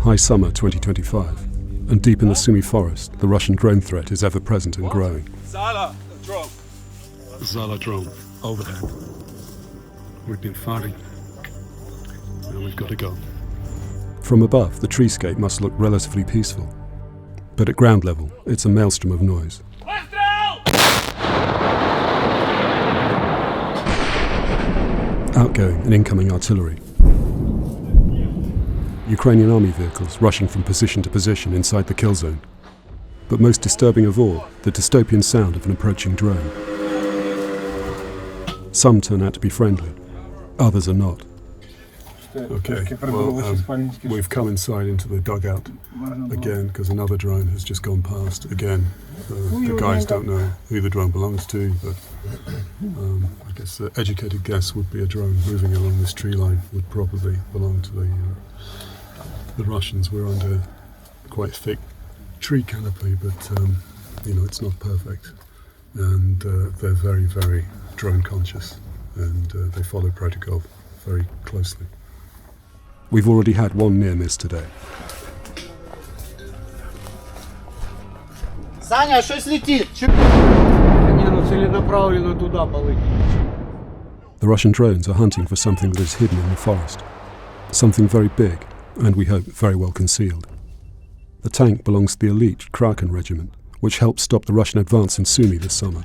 High summer 2025, and deep in the Sumy forest, the Russian drone threat is ever present and growing. Zala drone. Zala drone, overhead. We've been firing. Now we've got to go. From above, the treescape must look relatively peaceful. But at ground level, it's a maelstrom of noise. Outgoing and incoming artillery. Ukrainian army vehicles rushing from position to position inside the kill zone. But most disturbing of all, the dystopian sound of an approaching drone. Some turn out to be friendly, others are not. Okay, well, we've come inside into the dugout again because another drone has just gone past again. The guys don't know who the drone belongs to, but I guess the educated guess would be a drone moving along this tree line would probably belong to the Russians. We're under quite thick tree canopy, but it's not perfect, and they're very, very drone conscious, and they follow protocol very closely. We've already had one near miss today. Саня, щось летить! Целенаправленно туда полетит. The Russian drones are hunting for something that is hidden in the forest. Something very big, and we hope very well concealed. The tank belongs to the elite Kraken Regiment, which helped stop the Russian advance in Sumy this summer.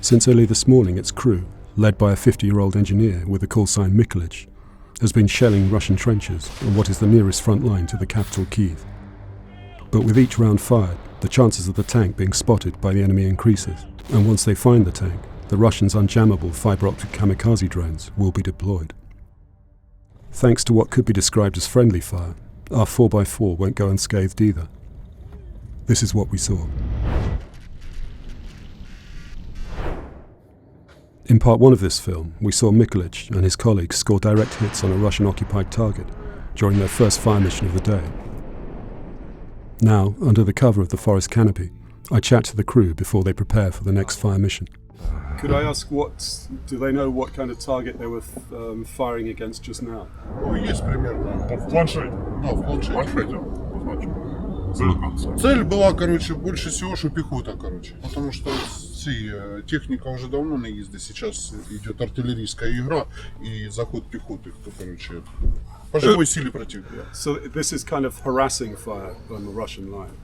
Since early this morning, its crew, led by a 50-year-old engineer with the call sign Mikolich, has been shelling Russian trenches on what is the nearest front line to the capital Kyiv. But with each round fired, the chances of the tank being spotted by the enemy increases, and once they find the tank, the Russians' unjammable fibre-optic kamikaze drones will be deployed. Thanks to what could be described as friendly fire, our 4x4 won't go unscathed either. This is what we saw. In part one of this film, we saw Mikolich and his colleagues score direct hits on a Russian-occupied target during their first fire mission of the day. Now, under the cover of the forest canopy, I chat to the crew before they prepare for the next fire mission. Could I ask do they know what kind of target they were firing against just now? Ну, есть примерно. В планшете. Да, в планшете. В планшете. Цель была, больше всего, что пехота, Потому что техника уже давно на езде. Сейчас идет артиллерийская игра и заход пехоты, кто, по живой силе противника. So this is kind of harassing fire on the Russian line.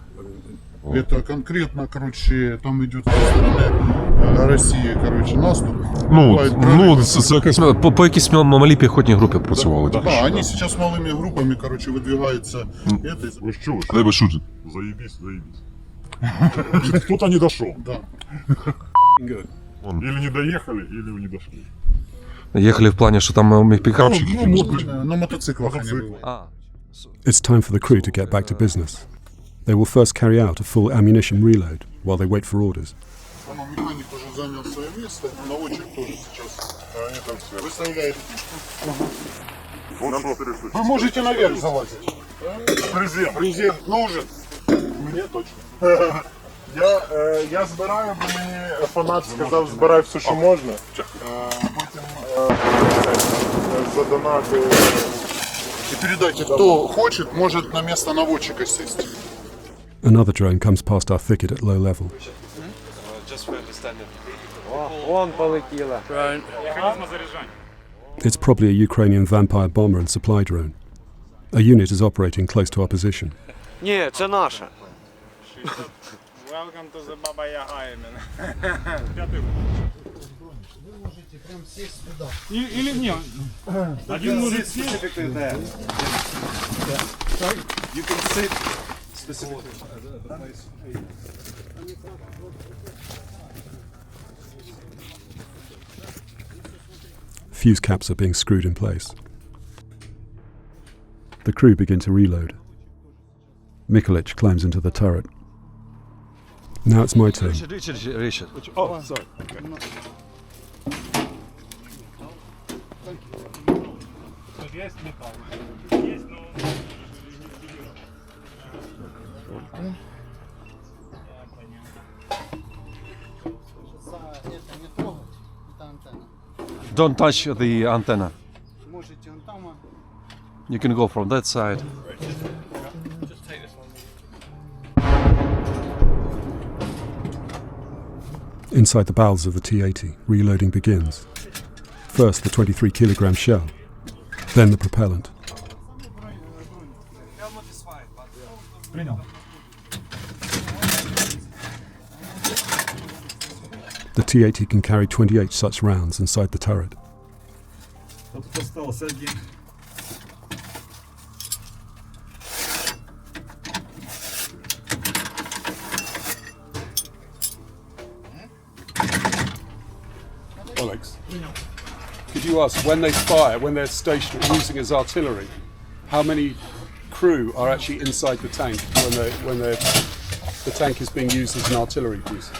Это конкретно, там идет со стороны Росії, наступ. Це якась по якійсь малій піхотній групі працювали. Да, они сейчас малыми группами, выдвигаются. Вы что? Либо шутит. Заебись. Кто-то не дошел. Да. Или не доехали, или вы не дошли. Ехали в плане, что там пикапчики. На мотоциклах они были. It's time for the crew to get back to business. They will first carry out a full ammunition reload while they wait for orders. Механик уже занял свое место, наводчик тоже сейчас выставляет фишку. Вы можете наверх залазить. Презент нужен. Мне точно. Я збираю, бо мені фанат сказав, збирай все, що можна. Потім задонати. И передайте, кто хочет, может на место наводчика сесть. Another drone comes past our thicket at low level. Вон полетіло. It's probably a Ukrainian vampire bomber and supply drone. A unit is operating close to our position. Ні, це наша. Welcome to the Baba Yaga, Или нет? Один может сесть. You can sit specifically. Fuse caps are being screwed in place. The crew begin to reload. Mikolich climbs into the turret. Now it's my turn. Richard. Oh, sorry. Don't touch the antenna. You can go from that side. Inside the bowels of the T-80, reloading begins. First the 23-kilogram shell, then the propellant. The T-80 can carry 28 such rounds inside the turret. Alex, could you ask, when they fire, when they're stationed using as artillery, how many crew are actually inside the tank when the tank is being used as an artillery piece?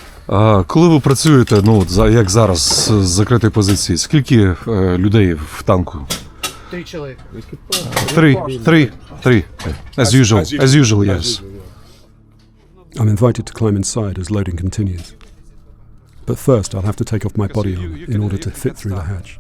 Коли ви працюєте, ну, як зараз, з закритої позиції, скільки людей в танку? 3 чоловіка. Three. As usual, yes. I'm invited to climb inside as loading continues. But first I'll have to take off my body armor in order to fit through the hatch.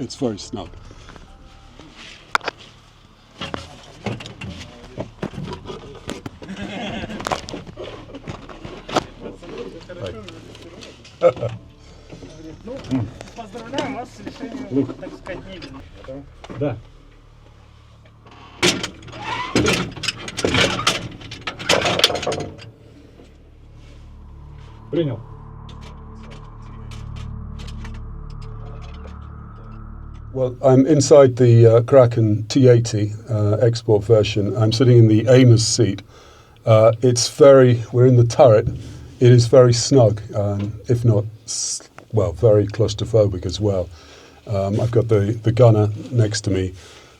It's very snug. Поздравляем вас с решением, так сказать, невинно. Да. Принял. Well, I'm inside the Kraken T-80 export version. I'm sitting in the aimer's seat. We're in the turret. It is very snug, if not, very claustrophobic as well. I've got the gunner next to me.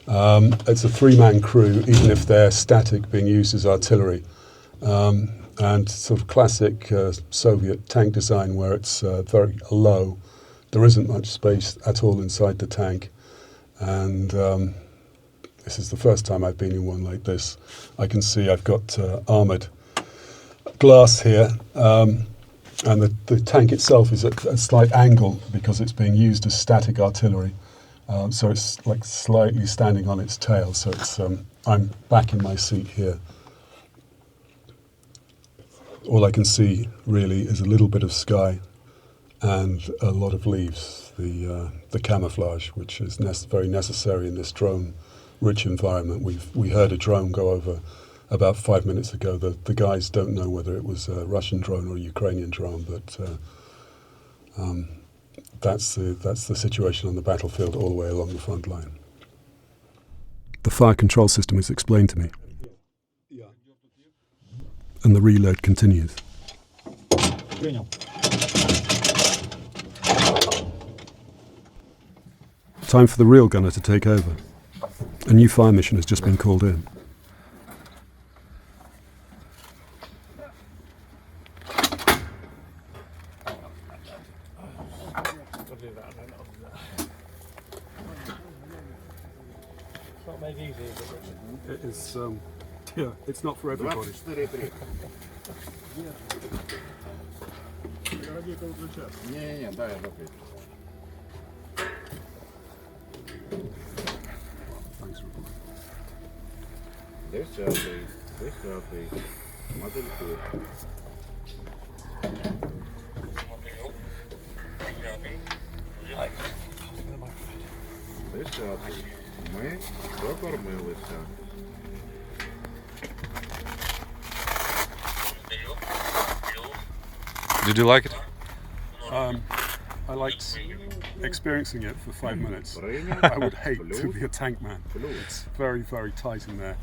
It's a 3-man crew, even if they're static, being used as artillery. And sort of classic Soviet tank design where it's very low. There isn't much space at all inside the tank. And this is the first time I've been in one like this. I can see I've got armoured glass here. And the tank itself is at a slight angle because it's being used as static artillery. So it's like slightly standing on its tail. So it's I'm back in my seat here. All I can see really is a little bit of sky and a lot of leaves, the camouflage, which is very necessary in this drone-rich environment. We heard a drone go over about 5 minutes ago. The guys don't know whether it was a Russian drone or a Ukrainian drone, but that's the situation on the battlefield all the way along the front line. The fire control system is explained to me, and the reload continues. Time for the real gunner to take over. A new fire mission has just been called in. It is, it's not for everybody. Ми докормилися. Did you like it? I liked experiencing it for 5 minutes. I would hate to be a tank man. It's very, very tight in there.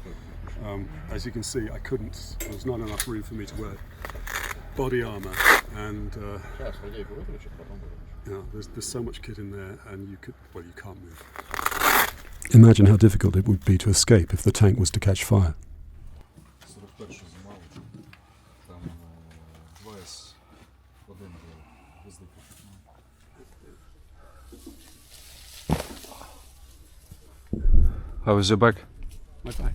As you can see, there was not enough room for me to wear body armour, and there's so much kit in there, and you can't move. Imagine how difficult it would be to escape if the tank was to catch fire. How is your back? My back,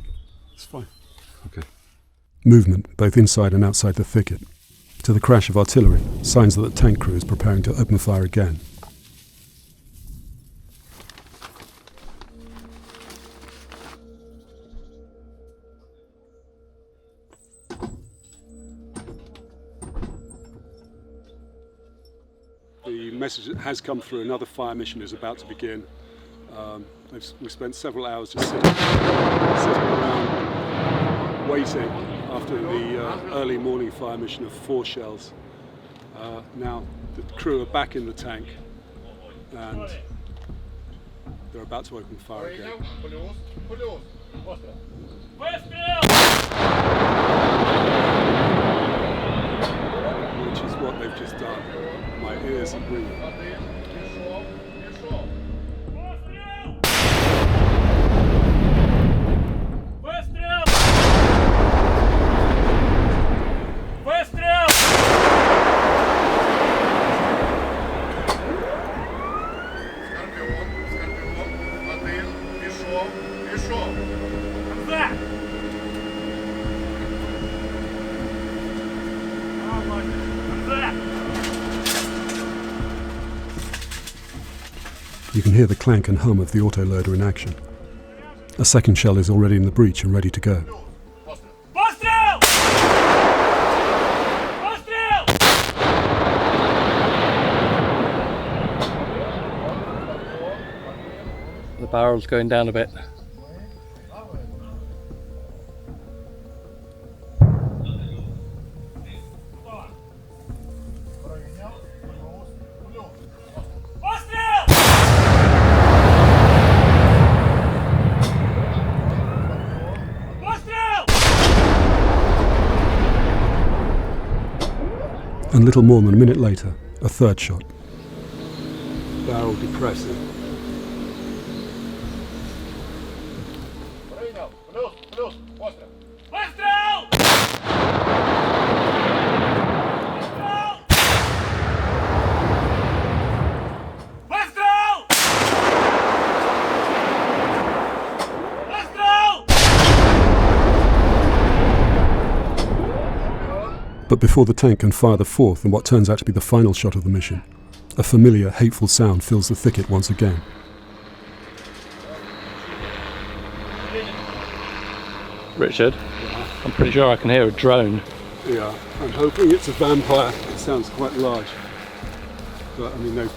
it's fine. Okay. Movement both inside and outside the thicket. To the crash of artillery, signs that the tank crew is preparing to open fire again. The message has come through. Another fire mission is about to begin. We spent several hours just sitting around waiting after the early morning fire mission of 4 shells. Now the crew are back in the tank and they're about to open fire again. Which is what they've just done. My ears are ringing. You can hear the clank and hum of the autoloader in action. A second shell is already in the breach and ready to go. The barrel's going down a bit. And little more than a minute later, a third shot. Barrel depressing. But before the tank can fire the fourth and what turns out to be the final shot of the mission, a familiar, hateful sound fills the thicket once again. Richard, I'm pretty sure I can hear a drone. Yeah, I'm hoping it's a vampire. It sounds quite large. But I mean, they've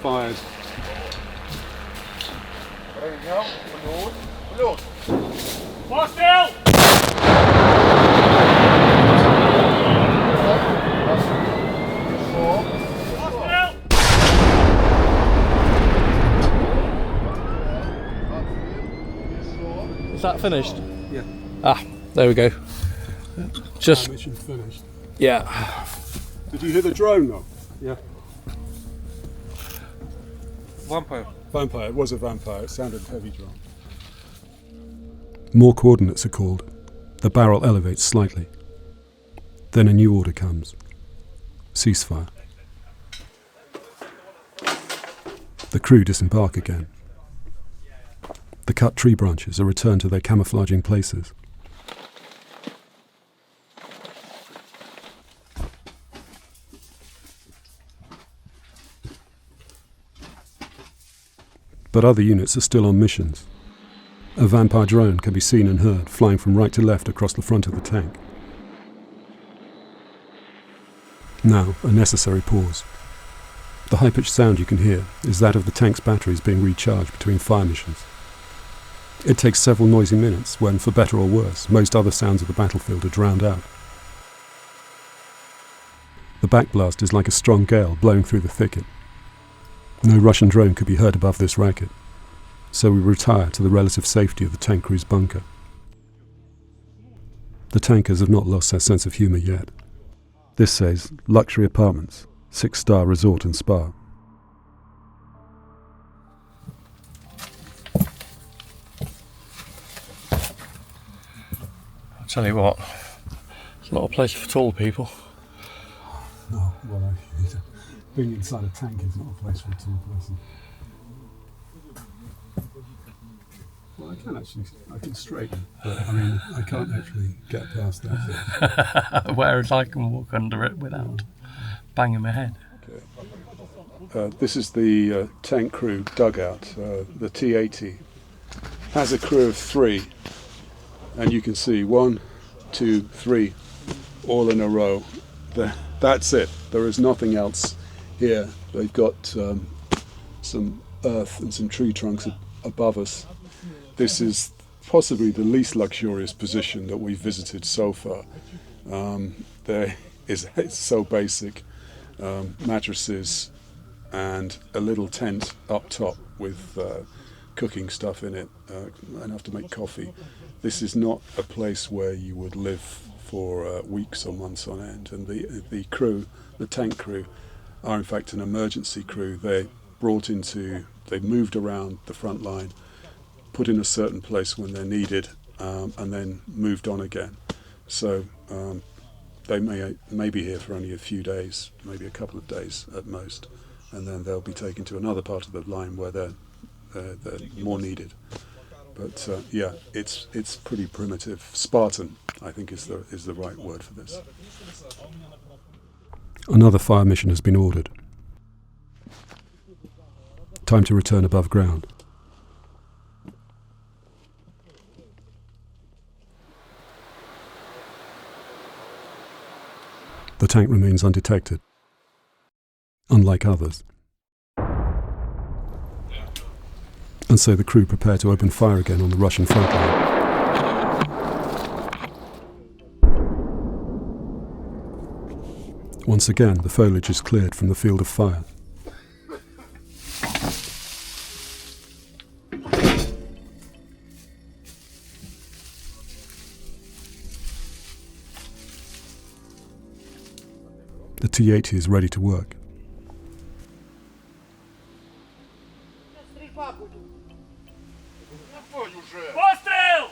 fired. Is that finished? Yeah. Ah, there we go. Just Mission finished. yeah. Did you hear the drone though? Yeah. Vampire. Vampire. It was a vampire. It sounded heavy drone. More coordinates are called. The barrel elevates slightly. Then a new order comes. Ceasefire. The crew disembark again. The cut tree branches are returned to their camouflaging places. But other units are still on missions. A vampire drone can be seen and heard flying from right to left across the front of the tank. Now, a necessary pause. The high-pitched sound you can hear is that of the tank's batteries being recharged between fire missions. It takes several noisy minutes when, for better or worse, most other sounds of the battlefield are drowned out. The backblast is like a strong gale blowing through the thicket. No Russian drone could be heard above this racket, so we retire to the relative safety of the tank crew's bunker. The tankers have not lost their sense of humour yet. This says, luxury apartments, 6-star resort and spa. I'll tell you what, it's not a place for tall people. No, well, being inside a tank is not a place for a tall person. Well, I can straighten, but I mean, I can't actually get past that. Whereas I can walk under it without banging my head. This is the tank crew dugout. The T-80 has a crew of 3, and you can see 1, 2, 3, all in a row. That's it. There is nothing else here. They've got some earth and some tree trunks above us. This is possibly the least luxurious position that we've visited so far. It's so basic. Mattresses and a little tent up top with cooking stuff in it, enough to make coffee. This is not a place where you would live for weeks or months on end. And the crew, the tank crew, are in fact an emergency crew. They moved around the front line, put in a certain place when they're needed, and then moved on again. So they may be here for only a few days, maybe a couple of days at most, and then they'll be taken to another part of the line where they're more needed. But yeah, it's pretty primitive. Spartan, I think, is the right word for this. Another fire mission has been ordered. Time to return above ground. The tank remains undetected, unlike others. And so the crew prepare to open fire again on the Russian front line. Once again, the foliage is cleared from the field of fire. The T-80 is ready to work. Постріл!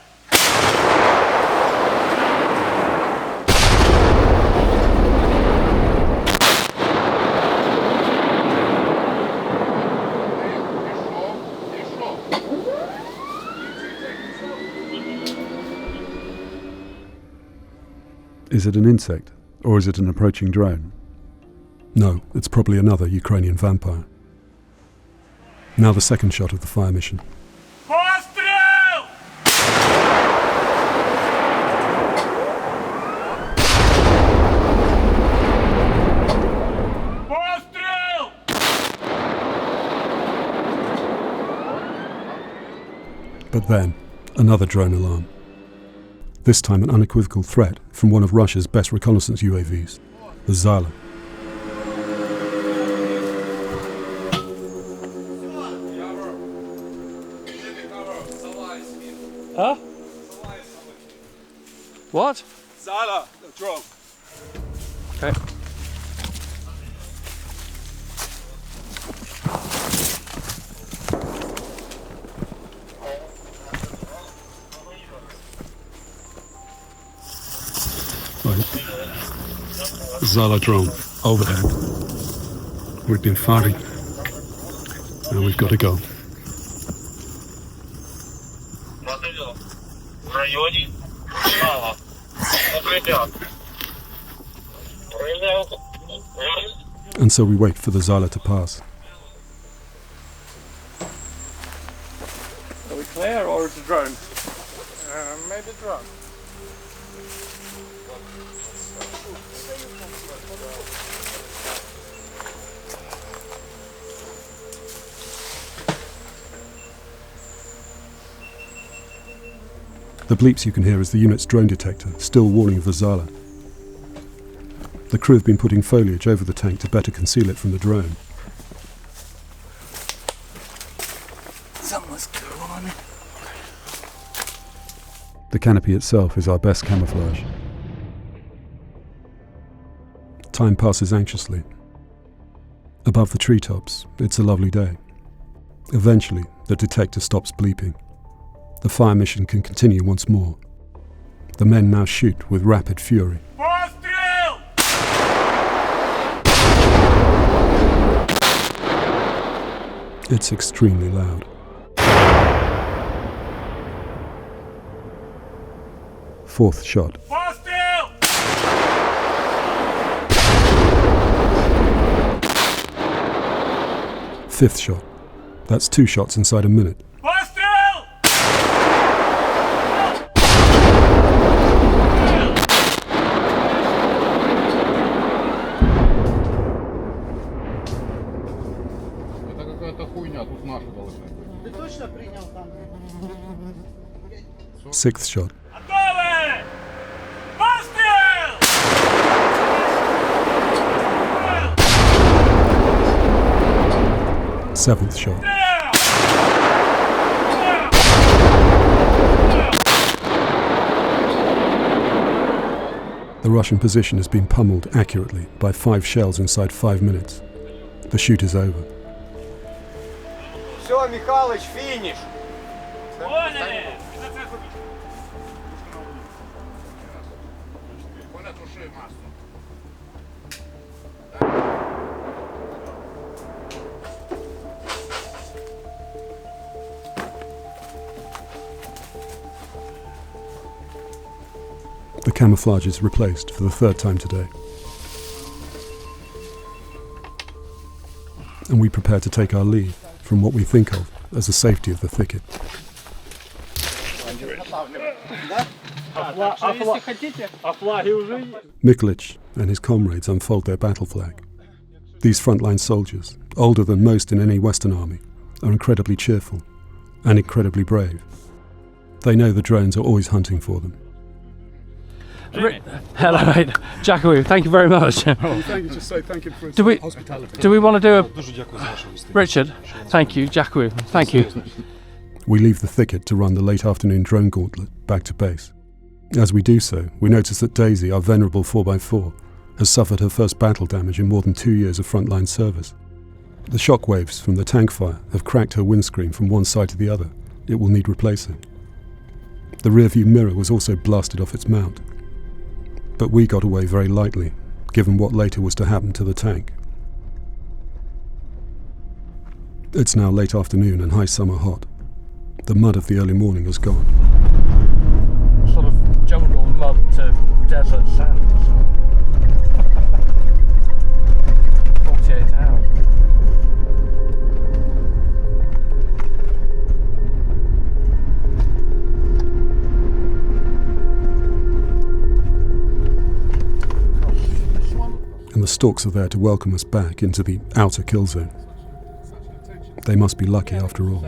Is it an insect, or is it an approaching drone? No, it's probably another Ukrainian vampire. Now the second shot of the fire mission. Постріл! Постріл! But then, another drone alarm. This time an unequivocal threat from one of Russia's best reconnaissance UAVs, the Zala. Huh? What? Zala, the drone. Okay. Zala drone, overhead. We've been firing, and we've got to go. В районе Зала. Укрепят. And so we wait for the Zala to pass. Are we clear or is the drone? Maybe drone. The bleeps you can hear is the unit's drone detector, still warning of the Zala. The crew have been putting foliage over the tank to better conceal it from the drone. Someone's gone. The canopy itself is our best camouflage. Time passes anxiously. Above the treetops, it's a lovely day. Eventually, the detector stops bleeping. The fire mission can continue once more. The men now shoot with rapid fury. Постріл! It's extremely loud. Fourth shot. Постріл! Fifth shot. That's 2 shots inside a minute. Постріл! Sixth shot. Готові! Постріл! Seventh shot. The Russian position has been pummeled accurately by 5 shells inside 5 minutes. The shoot is over. Все, Михалыч, фініш. Поняли! The camouflage is replaced for the 3rd time today. And we prepare to take our leave from what we think of as the safety of the thicket. Mikulich and his comrades unfold their battle flag. These frontline soldiers, older than most in any Western army, are incredibly cheerful and incredibly brave. They know the drones are always hunting for them. Hello, mate. Jacko, thank you very much. Thank you, just say thank you for Do we want to do a... Дуже дякую за вашу гостину. Richard, thank you. Jacko, thank you. We leave the thicket to run the late afternoon drone gauntlet back to base. As we do so, we notice that Daisy, our venerable 4x4, has suffered her first battle damage in more than 2 years of frontline service. The shock waves from the tank fire have cracked her windscreen from one side to the other. It will need replacing. The rearview mirror was also blasted off its mount. But we got away very lightly, given what later was to happen to the tank. It's now late afternoon and high summer hot. The mud of the early morning has gone. Sort of jungle mud to desert sand. 48 hours. And the Storks are there to welcome us back into the outer kill zone. They must be lucky after all.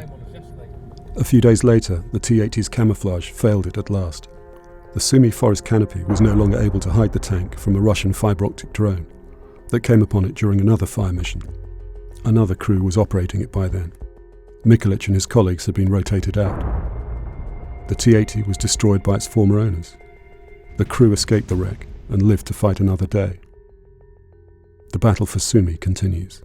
A few days later, the T-80's camouflage failed it at last. The Sumy forest canopy was no longer able to hide the tank from a Russian fibre-optic drone that came upon it during another fire mission. Another crew was operating it by then. Mikulich and his colleagues had been rotated out. The T-80 was destroyed by its former owners. The crew escaped the wreck and lived to fight another day. The battle for Sumy continues.